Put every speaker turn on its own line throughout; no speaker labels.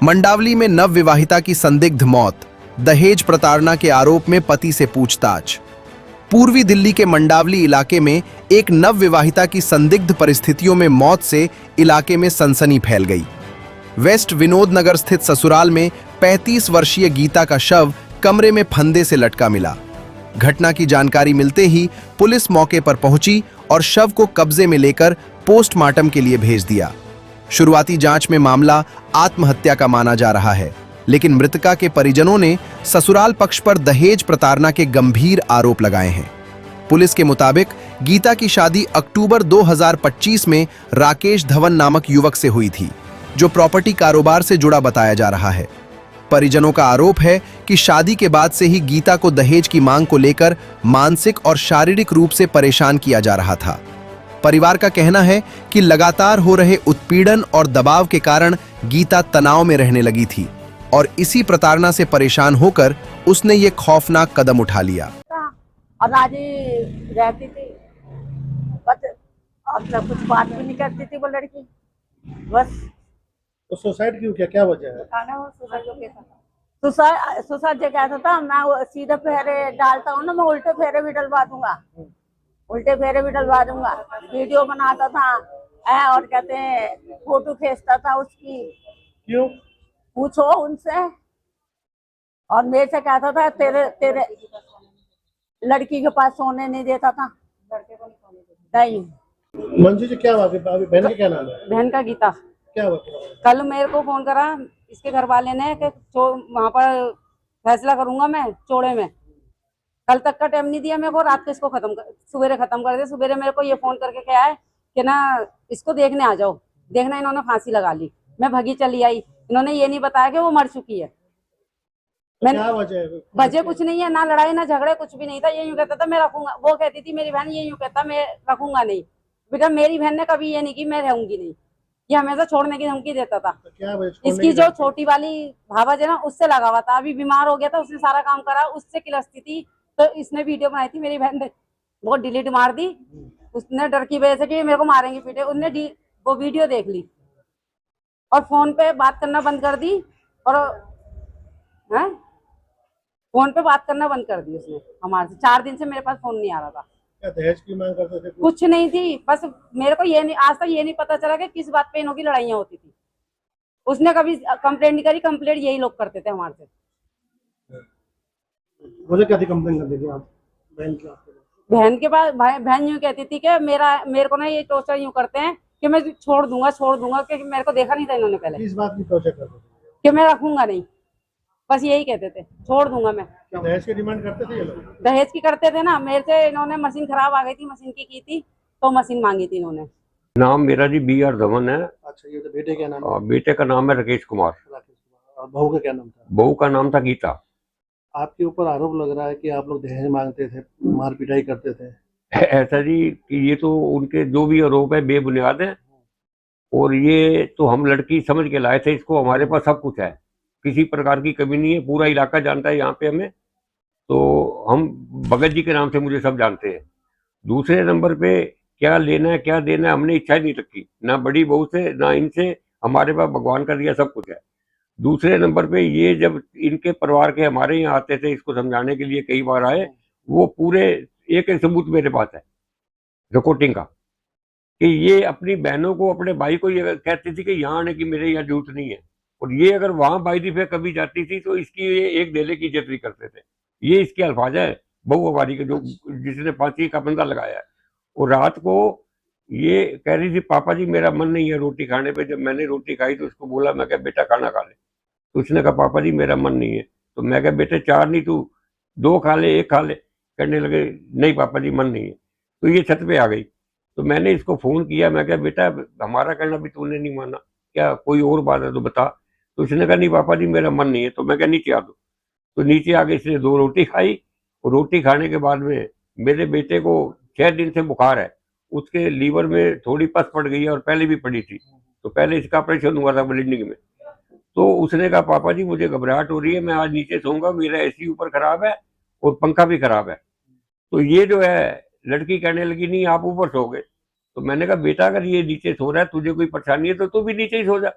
मंडावली में नव विवाहिता की संदिग्ध मौत, दहेज प्रताड़ना के आरोप में पति से पूछताछ। पूर्वी दिल्ली के मंडावली इलाके में एक नव विवाहिता की संदिग्ध परिस्थितियों में मौत से इलाके में सनसनी फैल गई। वेस्ट विनोद नगर स्थित ससुराल में 35 वर्षीय गीता का शव कमरे में फंदे से लटका मिला। घटना की जानकारी मिलते ही पुलिस मौके पर पहुंची और शव को कब्जे में लेकर पोस्टमार्टम के लिए भेज दिया। शुरुआती जांच में मामला आत्महत्या का माना जा रहा है, लेकिन मृतका के परिजनों ने ससुराल पक्ष पर दहेज प्रताड़ना के गंभीर आरोप लगाए हैं। पुलिस के मुताबिक गीता की शादी अक्टूबर 2025 में राकेश धवन नामक युवक से हुई थी, जो प्रॉपर्टी कारोबार से जुड़ा बताया जा रहा है। परिजनों का आरोप है कि शादी के बाद से ही गीता को दहेज की मांग को लेकर मानसिक और शारीरिक रूप से परेशान किया जा रहा था। परिवार का कहना है कि लगातार हो रहे उत्पीड़न और दबाव के कारण गीता तनाव में रहने लगी थी और इसी प्रताड़ना से परेशान होकर उसने ये खौफनाक कदम उठा लिया।
और राजी रहती थी, बस और कुछ बात भी नहीं करती थी वो लड़की। बस
तो सुसाइड क्यों किया, क्या वजह है?
सुसाइड जो कहता था, मैं वो सीधे फेरे डालता हूँ ना, मैं उल्टे फेरे भी डलवा दूंगा, उल्टे फेरे भी डलवा दूंगा। वीडियो बनाता था और कहते हैं फोटो खींचता था उसकी।
क्यों?
पूछो उनसे। और मेरे से कहता था तेरे तेरे लड़की के पास सोने नहीं देता था। नहीं।
मंजू जी, क्या बात है? बहन का क्या नाम है?
बहन का गीता।
क्या हुआ?
कल मेरे को फोन करा इसके घर वाले ने कि वहां पर फैसला करूंगा मैं चौड़े में। कल तक का टाइम नहीं दिया मेरे को, रात को इसको सुबेरे खत्म कर दे। सुबेरे मेरे को ये फोन करके क्या है कि ना इसको देखने आ जाओ। देखना इन्होंने फांसी लगा ली। मैं भगी चली आई। इन्होंने ये नहीं बताया कि वो मर चुकी है।
क्या
वजह कुछ नहीं है, ना लड़ाई ना झगड़े, कुछ भी नहीं था। ये यूं कहता था मैं रखूंगा, वो कहती थी मेरी बहन, ये यूं कहता मैं रखूंगा नहीं। बेटा मेरी बहन ने कभी ये नहीं की मैं रहूंगी नहीं, ये हमेशा छोड़ने की धमकी देता था। इसकी जो छोटी वाली भावज है ना, उससे लगा हुआ था। अभी बीमार हो गया था, उसने सारा काम करा, उससे किलसती थी। तो इसने वीडियो बनाई थी, मेरी बहन ने वो डिलीट मार दी। उसने डर की वजह से कि मेरे को मारेंगे पीटे, उसने वो वीडियो देख ली और फोन पे बात करना बंद कर दी। और फोन पे बात करना बंद कर दी उसने हमारे से। 4 दिन से मेरे पास फोन नहीं आ रहा था।
क्या दहेज की मांग करते थे?
कुछ नहीं थी, बस मेरे को ये नहीं, आज तक ये नहीं पता चला कि किस बात पे इनों की लड़ाइयाँ होती थी। उसने कभी कंप्लेंट नहीं करी, कंप्लेंट यही लोग करते थे हमारे से।
मुझे क्या थी कंप्लेंट करते थे आप बहन की?
बहन के पास बहन यूं कहती थी कि मेरे को ना ये टॉर्चर यूं करते हैं कि मैं छोड़ दूंगा कि मेरे को देखा नहीं था इन्होंने पहले।
किस बात की टॉर्चर करते थे?
कि मैं रखूंगा नहीं, बस यही कहते थे, छोड़ दूंगा मैं।
दहेज की डिमांड करते थे ये लोग?
दहेज की करते थे ना। मेरे से इन्होंने मशीन खराब आ गई थी, मशीन की थी तो मशीन मांगी थी इन्होंने।
नाम मेरा जी BR धवन है।
अच्छा, ये तो बेटे का नाम है?
बेटे का नाम है राकेश कुमार।
और बहू का क्या नाम था?
बहू का नाम था गीता।
आपके ऊपर आरोप लग रहा है कि आप लोग दहेज मांगते थे, मार पिटाई करते थे।
ऐसा जी कि ये तो उनके जो भी आरोप है बेबुनियाद है। और ये तो हम लड़की समझ के लाए थे इसको, हमारे पास सब कुछ है, किसी प्रकार की कमी नहीं है। पूरा इलाका जानता है यहाँ पे हमें, तो हम भगत जी के नाम से मुझे सब जानते हैं। दूसरे नंबर पे क्या लेना है क्या देना है हमने इच्छा ही नहीं रखी, ना बड़ी बहू से ना इनसे। हमारे पास भगवान का दिया सब कुछ है। दूसरे नंबर पे ये जब इनके परिवार के हमारे यहाँ आते थे इसको समझाने के लिए, कई बार आए, वो पूरे एक सबूत मेरे पास है रिकॉर्डिंग का कि ये अपनी बहनों को, अपने भाई को ये कहती थी कि यहाँ आने की मेरे यहाँ जरूरत नहीं है। और ये अगर वहां बाई दफे कभी जाती थी तो इसकी ये एक डेले की इज्जत भी करते थे। ये इसके अल्फाज है बहू हमारी के, जो जिसने फांसी का बंदा लगाया है। और रात को ये कह रही थी पापा जी मेरा मन नहीं है रोटी खाने पे। जब मैंने रोटी खाई तो उसको बोला, मैं कहा बेटा खाना खा ले। तो उसने कहा पापा जी मेरा मन नहीं है। तो मैं कहा बेटे 4 नहीं तू 2 खा ले, 1 खा ले। कहने लगे नहीं पापा जी मन नहीं है। तो ये छत पे आ गई। तो मैंने इसको फोन किया, मैं कहा बेटा हमारा कहना भी तूने नहीं माना, क्या कोई और बात है तो बता। तो उसने कहा नहीं पापा जी मेरा मन नहीं है। तो मैं कहा नीचे आ दो। तो नीचे आके इसने 2 रोटी खाई। और रोटी खाने के बाद में मेरे बेटे को 6 दिन से बुखार है, उसके लीवर में थोड़ी पस पड़ गई है और पहले भी पड़ी थी। तो पहले इसका ऑपरेशन हुआ था ब्लीडिंग में। तो उसने कहा पापा जी मुझे घबराहट हो रही है, मैं आज नीचे सोऊंगा, मेरा AC ऊपर खराब है और पंखा भी खराब है। तो ये जो है लड़की कहने लगी नहीं आप ऊपर सो गए। तो मैंने कहा बेटा अगर ये नीचे सो रहा है, तुझे कोई परेशानी है तो तू भी नीचे ही सो जा,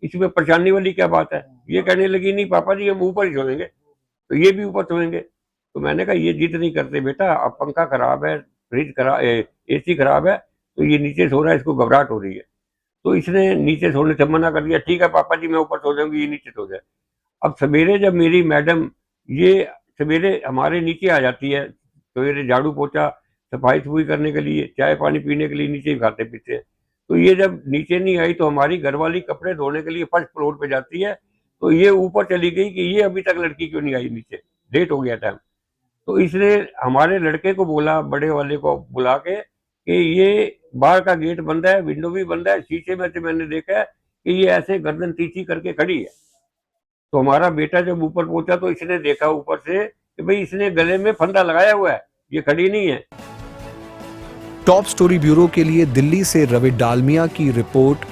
इसमें परेशानी वाली क्या बात है। ये कहने लगी नहीं पापा जी हम ऊपर ही सोएंगे, तो ये भी ऊपर सोएंगे। तो मैंने कहा ये जिद नहीं करते बेटा, अब पंखा खराब है, फ्रिज खराब, एसी खराब है, तो ये नीचे सो रहा है, इसको घबराहट हो रही है। तो इसने नीचे सोने से मना कर दिया, ठीक है पापा जी मैं ऊपर सो जाऊंगी, ये नीचे सो जाए। अब सवेरे जब मेरी मैडम ये सवेरे हमारे नीचे आ जाती है, सवेरे झाड़ू पोछा सफाई सफाई करने के लिए, चाय पानी पीने के लिए नीचे ही खाते पीते हैं। तो ये जब नीचे नहीं आई तो हमारी घरवाली कपड़े धोने के लिए फर्स्ट फ्लोर पे जाती है, तो ये ऊपर चली गई कि ये अभी तक लड़की क्यों नहीं आई नीचे, लेट हो गया टाइम। तो इसने हमारे लड़के को बोला, बड़े वाले को बुला के, कि ये बाहर का गेट बंद है, विंडो भी बंद है, शीशे में से मैंने देखा है कि ये ऐसे गर्दन तीखी करके खड़ी है। तो हमारा बेटा जब ऊपर पहुंचा तो इसने देखा ऊपर से कि भाई इसने गले में फंदा लगाया हुआ है, ये खड़ी नहीं है।
टॉप स्टोरी ब्यूरो के लिए दिल्ली से रवि डालमिया की रिपोर्ट।